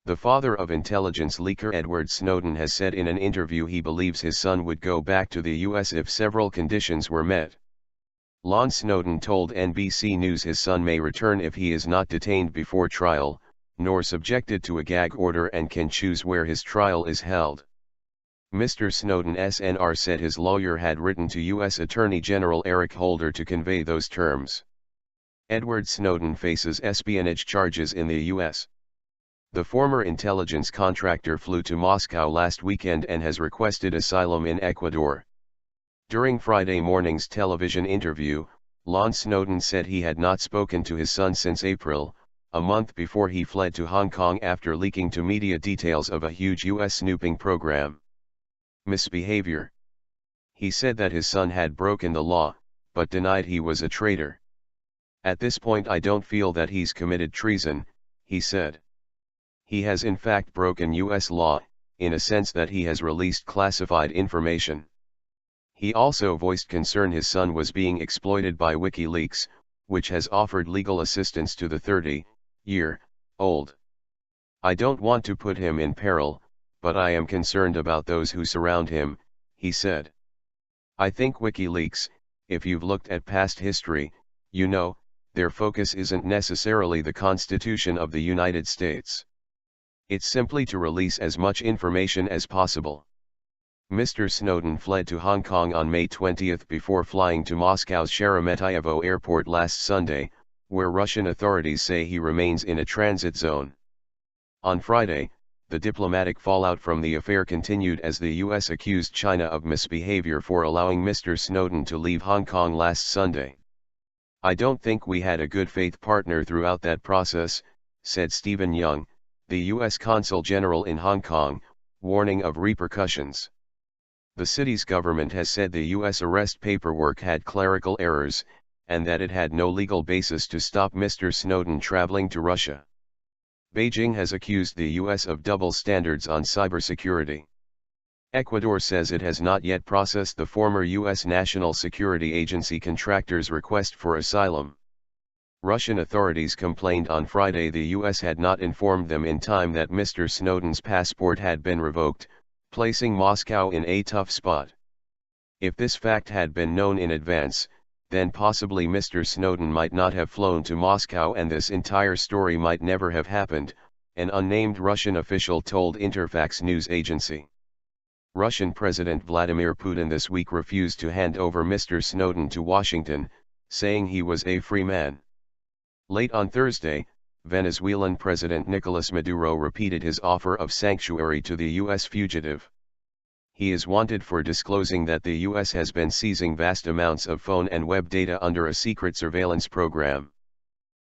The father of intelligence leaker Edward Snowden has said in an interview he believes his son would go back to the US if several conditions were met. Lon Snowden told NBC News his son may return if he is not detained before trial, nor subjected to a gag order, and can choose where his trial is held. Mr. Snowden Snr said his lawyer had written to U.S. Attorney General Eric Holder to convey those terms. Edward Snowden faces espionage charges in the U.S. The former intelligence contractor flew to Moscow last weekend and has requested asylum in Ecuador. During Friday morning's television interview, Lon Snowden said he had not spoken to his son since April, a month before he fled to Hong Kong after leaking to media details of a huge U.S. snooping program. Misbehaviour. He said that his son had broken the law, but denied he was a traitor. At this point I don't feel that he's committed treason, he said. He has in fact broken U.S. law, in a sense that he has released classified information. He also voiced concern his son was being exploited by WikiLeaks, which has offered legal assistance to the 30-year-old. I don't want to put him in peril, but I am concerned about those who surround him, he said. I think WikiLeaks, if you've looked at past history, you know, their focus isn't necessarily the Constitution of the United States. It's simply to release as much information as possible. Mr. Snowden fled to Hong Kong on May 20 before flying to Moscow's Sheremetyevo airport last Sunday, where Russian authorities say he remains in a transit zone. On Friday, the diplomatic fallout from the affair continued as the U.S. accused China of misbehavior for allowing Mr. Snowden to leave Hong Kong last Sunday. I don't think we had a good faith partner throughout that process, said Stephen Young, the U.S. Consul General in Hong Kong, warning of repercussions. The city's government has said the U.S. arrest paperwork had clerical errors, and that it had no legal basis to stop Mr. Snowden traveling to Russia. Beijing has accused the U.S. of double standards on cybersecurity. Ecuador says it has not yet processed the former U.S. National Security Agency contractor's request for asylum. Russian authorities complained on Friday the U.S. had not informed them in time that Mr. Snowden's passport had been revoked, placing Moscow in a tough spot. If this fact had been known in advance, then possibly Mr. Snowden might not have flown to Moscow and this entire story might never have happened, an unnamed Russian official told Interfax news agency. Russian President Vladimir Putin this week refused to hand over Mr. Snowden to Washington, saying he was a free man. Late on Thursday, Venezuelan President Nicolas Maduro repeated his offer of sanctuary to the U.S. fugitive. He is wanted for disclosing that the U.S. has been seizing vast amounts of phone and web data under a secret surveillance program.